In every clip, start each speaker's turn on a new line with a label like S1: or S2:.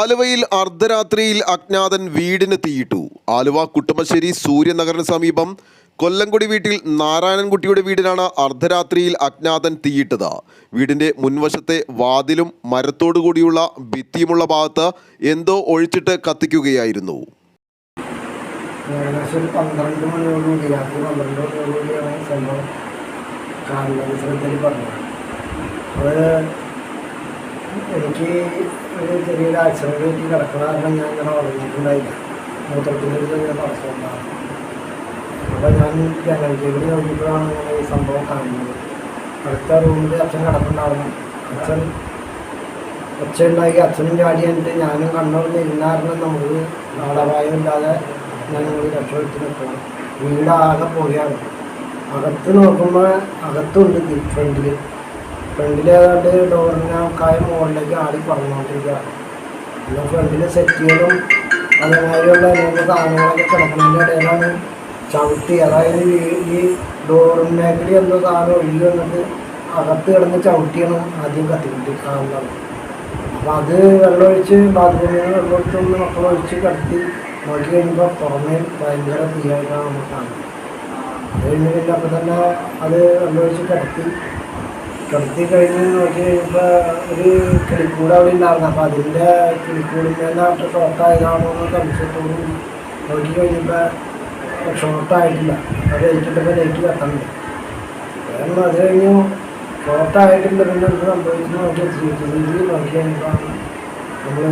S1: ആലുവയിൽ അർദ്ധരാത്രിയിൽ അജ്ഞാതൻ വീടിന് തീയിട്ടു. ആലുവ കുട്ടമശ്ശേരി സൂര്യനഗറിന് സമീപം കൊല്ലംകുടി വീട്ടിൽ നാരായണൻകുട്ടിയുടെ വീടിനാണ് അർദ്ധരാത്രിയിൽ അജ്ഞാതൻ തീയിട്ടത്. വീടിന്റെ മുൻവശത്തെ വാതിലും മരത്തോടുകൂടിയുള്ള ഭിത്തിയുമുള്ള ഭാഗത്ത് എന്തോ ഒഴിച്ചിട്ട് കത്തിക്കുകയായിരുന്നു.
S2: ഏകദേശം 12 മണിയോടുകൂടി രാത്രി 12 മണിയോടുകൂടിയാണ് സംഭവം ശ്രദ്ധയിൽ പറഞ്ഞത്. അത് എനിക്ക് ഒരു ചെറിയൊരു ആക്സിഡൻറ്റ് പറ്റി കിടക്കുന്ന കാരണം ഞാൻ ഇങ്ങനെ ഉറങ്ങിയിട്ടുണ്ടായില്ല. മൂത്രത്തിൻ്റെ ചെറിയ തടസ്സമുണ്ടാകും. അപ്പോൾ ഞാൻ ജനൽക്കേബിൾ നോക്കിയപ്പോഴാണ് ഇങ്ങനെ ഈ സംഭവം കാണുന്നത്. അടുത്ത റൂമിൽ അച്ഛൻ കിടപ്പുണ്ടായിരുന്നു. അച്ഛൻ ഒച്ചയുണ്ടാക്കി അച്ഛനും ചാടി എന്നിട്ട് ഞാനും കണ്ണുറന്ന് ഇരുന്നാറിന് നമുക്ക് നാടകമായില്ലാതെ ഞങ്ങൾ രക്ഷപ്പെടുത്തി നിൽക്കണം. വീടാകെ പോയാണ്. അകത്ത് നോക്കുമ്പോൾ അകത്തുണ്ട് ഫ്രണ്ടിലേതാണ്ട് ഡോറിനൊക്കെ മുകളിലേക്ക് ആടി പറഞ്ഞുകൊണ്ടിരിക്കുകയാണ്. പിന്നെ ഫ്രണ്ടിൽ സെറ്റുകളും അതേമാതിരിയുള്ള അനേക സാധനങ്ങളൊക്കെ കിടക്കുന്നതിൻ്റെ ഇടയിലാണ് ചവിട്ടി, അതായത് ഈ ഡോറിനേക്കടി എന്തോ സാധനം ഒഴുകി വന്നിട്ട് അകത്ത് കിടന്ന് ചവിട്ടിയാണ് ആദ്യം കത്തിക്കിട്ടി കാണുന്നത്. അപ്പോൾ അത് വെള്ളമൊഴിച്ച് ബാത്റൂമിൽ നിന്ന് വെള്ളമൊഴിച്ചൊന്ന് മക്കളൊഴിച്ച് കിടത്തി നോക്കി കഴിയുമ്പോൾ പുറമേ ഭയങ്കര തീയായിട്ടാണ് നമ്മൾ കാണുന്നത്. അത് കഴിഞ്ഞ് പിന്നെ അപ്പം തന്നെ അത് വെള്ളമൊഴിച്ച് കിടത്തി കഴിഞ്ഞ് നോക്കി കഴിയുമ്പോൾ ഒരു കിളിക്കൂട് അവിടെ ഉണ്ടായിരുന്നു. അപ്പോൾ അതിൻ്റെ കിളിക്കൂടിൻ്റെ നാട്ട് ഷോർട്ടായതാണോ എന്ന് സംശയത്തോട് നോക്കി കഴിഞ്ഞപ്പോൾ ഷോർട്ടായിട്ടില്ല. അത് ലൈറ്റിട്ടപ്പോൾ ലൈറ്റ് കത്തുന്നുണ്ട്. കാരണം അത് കഴിഞ്ഞു ഷോർട്ടായിട്ടില്ല. പിന്നെ എന്ത് സംഭവിച്ചു നോക്കി CCTV നോക്കി കഴിഞ്ഞപ്പോൾ നമ്മൾ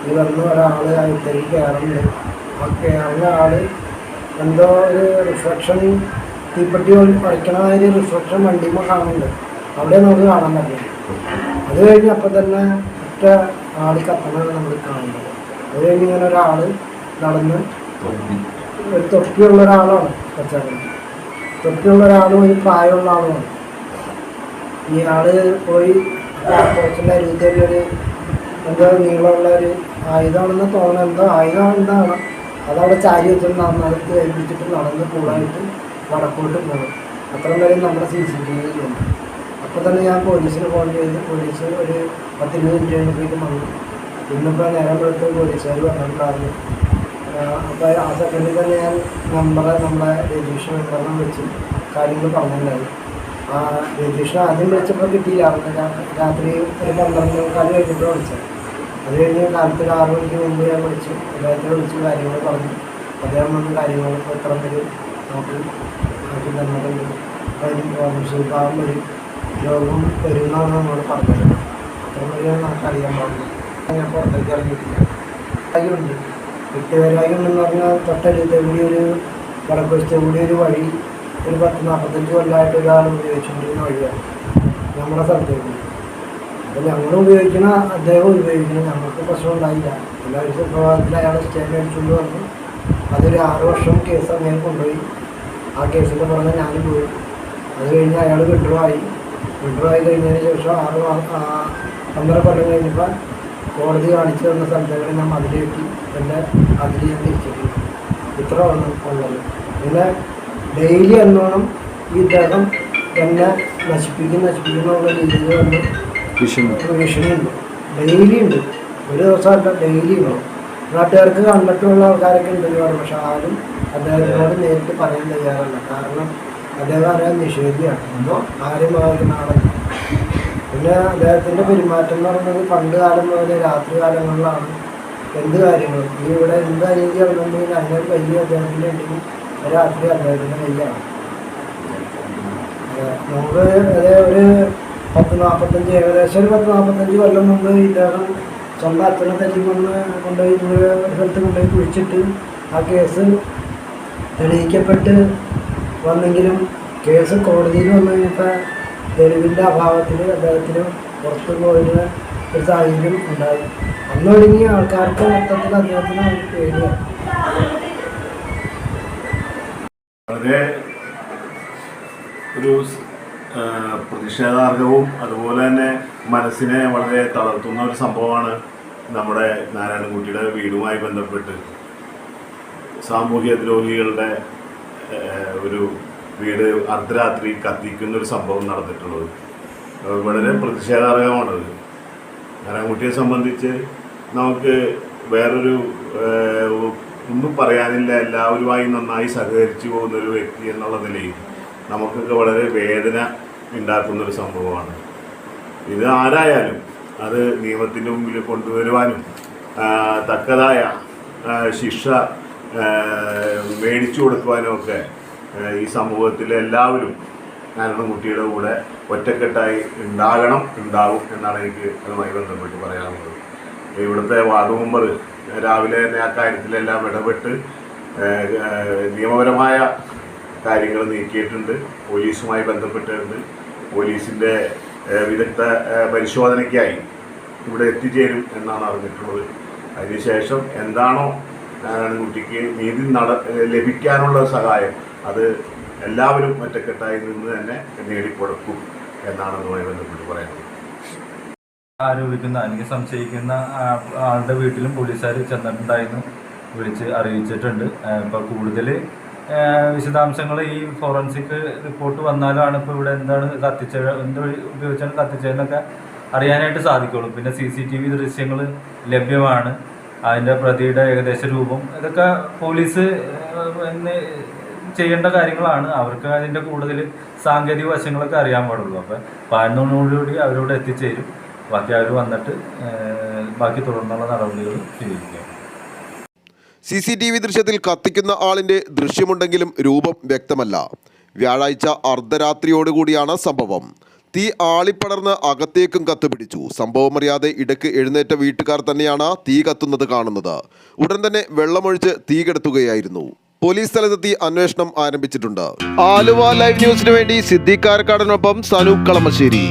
S2: ഈ വന്ന ഒരാൾ ഇത്തരം കയറുന്നുണ്ട്. ആ കയറുന്ന ആൾ എന്തോ ഒരു റിഫ്ലക്ഷൻ തീപ്പെട്ടി പഠിക്കണമാതിരി റിഫ്ലക്ഷൻ വണ്ടിയുമ്പോൾ കാണുന്നുണ്ട്. അവിടെ നമുക്ക് കാണാൻ പറ്റില്ല. അത് കഴിഞ്ഞ് അപ്പം തന്നെ ഒറ്റ ആളി കത്തണമാണ് നമ്മൾ കാണുന്നത്. അത് കഴിഞ്ഞ് ഇങ്ങനെ ഒരാൾ നടന്ന് ഒരു തൊപ്പിയുള്ള ഒരാളാണ് പച്ചാക്കൻ. തൊപ്പിയുള്ള ഒരാളും ഒരു പ്രായമുള്ള ആളുമാണ്. ഈ ആള് പോയി കുറച്ചിൻ്റെ അരുവിത്തേലൊരു എന്തോ നീളമുള്ള ഒരു ആയുധമാണെന്ന് തോന്നുന്നത്. എന്തോ ആയുധം എന്താണ് അതവിടെ ചാരി വെച്ചിട്ട് നടന്നെടുത്ത് ഏൽപ്പിച്ചിട്ട് നടന്ന് കൂടായിട്ട് വടക്കോട്ട് പോകും. അത്രയും വരെ നമ്മുടെ CCTVയിലുണ്ട്. അപ്പോൾ തന്നെ ഞാൻ പോലീസിന് ഫോൺ ചെയ്ത് പോലീസ് ഒരു 10-20 മിനിറ്റ് കഴിഞ്ഞപ്പോഴേക്കും വന്നു. ഇന്നിപ്പോൾ നേരം വെളുത്ത് പോലീസുകാർ പറഞ്ഞിട്ടുണ്ടായിരുന്നു. അപ്പോൾ ആ സെക്കൻഡിൽ തന്നെ ഞാൻ നമ്മളെ രജിസ്ട്രേഷൻ മെമ്പറിനെ വിളിച്ച് കാര്യങ്ങൾ പറഞ്ഞിട്ടുണ്ടായി. ആ രജിസ്ട്രേഷൻ ആദ്യം വിളിച്ചപ്പോൾ കിട്ടിയില്ല. രാത്രി ഒരു 12 കഴിഞ്ഞപ്പോൾ വിളിച്ചത്. അത് കഴിഞ്ഞ് കാലത്ത് 6 മണിക്ക് മുമ്പ് ഞാൻ വിളിച്ചു. അദ്ദേഹത്തെ വിളിച്ച് കാര്യങ്ങൾ പറഞ്ഞു. അദ്ദേഹം വന്ന് കാര്യങ്ങൾ എത്ര പേര് നമുക്ക് ആക്കി തന്നിട്ടുണ്ട്. വിഭാഗം വരും രോഗം വരുന്നതാണ് നമ്മൾ പറഞ്ഞത്. അത്ര വരെയാണ് നമുക്ക് അറിയാൻ പാടില്ല. ഞാൻ പുറത്തേക്ക് ഇറങ്ങിയിട്ടില്ല. ഉണ്ട് വിട്ടുവരായി ഉണ്ടെന്ന് പറഞ്ഞാൽ തൊട്ടടുത്ത് കൂടി ഒരു വടക്കുവശത്തെ കൂടി ഒരു വഴി ഒരു 10-45 കൊല്ലമായിട്ട് ഒരാൾ ഉപയോഗിച്ചുകൊണ്ടിരുന്ന വഴിയാണ് നമ്മുടെ സ്ഥലത്തേക്ക്. അപ്പോൾ ഞങ്ങൾ ഉപയോഗിക്കണ അദ്ദേഹം ഉപയോഗിക്കണം. ഞങ്ങൾക്ക് പ്രശ്നം ഉണ്ടായില്ല. എല്ലാവരും സുപ്രഭാതത്തിൽ അയാൾ സ്റ്റേഷൻ അടിച്ചുകൊണ്ട് വന്നു. അതൊരു 6 വർഷം കേസ് അങ്ങനെ കൊണ്ടുപോയി. ആ കേസിൻ്റെ പുറമെ ഞാനും പോയി. അത് കഴിഞ്ഞ് അയാൾ വിഡ്രോ ആയി കഴിഞ്ഞതിന് ശേഷം 12 കൊല്ലം കഴിഞ്ഞപ്പോൾ കോടതി കാണിച്ചു തന്ന സ്ഥലത്തേക്ക് ഞാൻ മതിൽ കെട്ടി എൻ്റെ അതിൽ ഞാൻ തിരിച്ചിട്ട് ഇത്ര ഉള്ളത്. പിന്നെ ഡെയിലി എന്നോണം ഈ ദേഹം എന്നെ നശിപ്പിക്കുന്ന രീതിയിൽ വന്ന് ഭീഷണിയുണ്ട്. ഡെയിലി ഉണ്ട്. ഒരു ദിവസമല്ല, ഡെയിലി ഉണ്ട്. നാട്ടുകാർക്ക് കണ്ടിട്ടുള്ള ആൾക്കാരൊക്കെ ഉണ്ട് ഒരുപാട്. പക്ഷെ ആരും അദ്ദേഹത്തിനോട് നേരിട്ട് പറയാൻ തയ്യാറല്ല. കാരണം അദ്ദേഹം അറിയാൻ നിഷേധിയാണ്. എന്തോ ആരും ആകുന്ന ആളല്ല. പിന്നെ അദ്ദേഹത്തിൻ്റെ പെരുമാറ്റം എന്ന് പറയുന്നത് പണ്ട് കാലം മുതൽ രാത്രി കാലങ്ങളിലാണ് എന്ത് കാര്യങ്ങളും ഈ ഇവിടെ എന്ത് അനീതി ഉണ്ടെങ്കിൽ അതിനൊരു കയ്യിൽ അദ്ദേഹത്തിൻ്റെ ഉണ്ടെങ്കിൽ രാത്രി അദ്ദേഹത്തിൻ്റെ കയ്യാണ്. നമുക്ക് അതേ ഒരു 10-45 ഏകദേശം ഒരു 10-45 കൊല്ലം മുമ്പ് ഇദ്ദേഹം സ്വന്തം അച്ഛനെ തല്ലിക്കൊന്ന് കൊണ്ടുപോയി ദൂരെ ഒരു സ്ഥലത്ത് കൊണ്ടുപോയി കുഴിച്ചിട്ട് ആ കേസ് തെളിയിക്കപ്പെട്ട് വന്നെങ്കിലും കേസ് കോടതിയിൽ വന്നു കഴിഞ്ഞപ്പോൾ തെളിവിൻ്റെ അഭാവത്തിൽ അദ്ദേഹത്തിന് പുറത്തു പോയിരുന്ന ഒരു സാഹചര്യം ഉണ്ടായി. അന്നൊടുങ്ങിയ ആൾക്കാർക്ക് മൊത്തത്തിൽ അദ്ദേഹത്തിന് പേടിയാണ്.
S3: വളരെ ഒരു പ്രതിഷേധാർഹവും അതുപോലെ തന്നെ മനസ്സിനെ വളരെ തളർത്തുന്ന ഒരു സംഭവമാണ് നമ്മുടെ നാരായണൻകുട്ടിയുടെ വീടുമായി ബന്ധപ്പെട്ട് സാമൂഹ്യ ദ്രോഹികളുടെ ഒരു വീട് അർദ്ധരാത്രി കത്തിക്കുന്നൊരു സംഭവം നടന്നിട്ടുള്ളത്. വളരെ പ്രതിഷേധാർഹമാണത്. നാരായണൻകുട്ടിയെ സംബന്ധിച്ച് നമുക്ക് വേറൊരു ഒന്നും പറയാനില്ല, എല്ലാവരുമായി നന്നായി സഹകരിച്ചു പോകുന്നൊരു വ്യക്തി എന്നുള്ള നിലയിൽ നമുക്കൊക്കെ വളരെ വേദന ഉണ്ടാക്കുന്നൊരു സംഭവമാണ്. ഇത് ആരായാലും അത് നിയമത്തിൻ്റെ മുമ്പിൽ കൊണ്ടുവരുവാനും തക്കതായ ശിക്ഷ മേടിച്ചു കൊടുക്കുവാനും ഒക്കെ ഈ സമൂഹത്തിലെ എല്ലാവരും നാരായണൻകുട്ടിയുടെ കൂടെ ഒറ്റക്കെട്ടായി ഉണ്ടാവും എന്നാണ് എനിക്ക് അതുമായി ബന്ധപ്പെട്ട് പറയാനുള്ളത്. ഇവിടുത്തെ വാർഡ് മെമ്പർ രാവിലെ തന്നെ ആ കാര്യത്തിലെല്ലാം ഇടപെട്ട് നിയമപരമായ കാര്യങ്ങൾ നീക്കിയിട്ടുണ്ട്, പോലീസുമായി ബന്ധപ്പെട്ടിട്ടുണ്ട്. പോലീസിൻ്റെ വിദഗ്ധ പരിശോധനയ്ക്കായി ഇവിടെ എത്തിച്ചേരും എന്നാണ് അറിഞ്ഞിട്ടുള്ളത്. അതിനുശേഷം എന്താണോ നാരായണൻകുട്ടിക്ക് നീതി ലഭിക്കാനുള്ള സഹായം അത് എല്ലാവരും ഒറ്റക്കെട്ടായി നിന്ന് തന്നെ നേടിക്കൊടുക്കും എന്നാണ് അതുമായി ബന്ധപ്പെട്ട് പറയുന്നത്.
S4: ആരോപിക്കുന്ന അല്ലെങ്കിൽ സംശയിക്കുന്ന ആളുടെ വീട്ടിലും പോലീസുകാർ ചെന്നിട്ടുണ്ടായിരുന്നു, വിളിച്ച് അറിയിച്ചിട്ടുണ്ട്. ഇപ്പോൾ കൂടുതൽ വിശദാംശങ്ങൾ ഈ ഫോറൻസിക് റിപ്പോർട്ട് വന്നാലാണ് ഇപ്പോൾ ഇവിടെ എന്താണ് എന്ത് ഉപയോഗിച്ചാണ് കത്തിച്ചതെന്നൊക്കെ അറിയാനായിട്ട് സാധിക്കുള്ളൂ. പിന്നെ CCTV ദൃശ്യങ്ങൾ ലഭ്യമാണ്, അതിൻ്റെ പ്രതിയുടെ ഏകദേശ രൂപം, ഇതൊക്കെ പോലീസ് ചെയ്യേണ്ട കാര്യങ്ങളാണ്. അവർക്ക് അതിൻ്റെ കൂടുതൽ സാങ്കേതിക വശങ്ങളൊക്കെ അറിയാൻ പാടുള്ളൂ. അപ്പോൾ 11 അവരോട് എത്തിച്ചേരും. ബാക്കി അവർ വന്നിട്ട് ബാക്കി തുടർന്നുള്ള നടപടികൾ സ്വീകരിക്കുക.
S1: CCTV ദൃശ്യത്തിൽ കത്തിക്കുന്ന ആളിന്റെ ദൃശ്യമുണ്ടെങ്കിലും രൂപം വ്യക്തമല്ല. വ്യാഴാഴ്ച അർദ്ധരാത്രിയോടുകൂടിയാണ് സംഭവം. തീ ആളിപ്പടർന്ന് അകത്തേക്കും കത്തുപിടിച്ചു. സംഭവമറിയാതെ ഇടയ്ക്ക് എഴുന്നേറ്റ വീട്ടുകാർ തന്നെയാണ് തീ കത്തുന്നത് കാണുന്നത്. ഉടൻ തന്നെ വെള്ളമൊഴിച്ച് തീ കെടുത്തുകയായിരുന്നു. പോലീസ് സ്ഥലത്തെത്തി അന്വേഷണം ആരംഭിച്ചിട്ടുണ്ട്. ആലുവ ലൈവ് ന്യൂസിനു വേണ്ടി സിദ്ദീഖ് കാരക്കാടനൊപ്പം സനു കളമശ്ശേരി.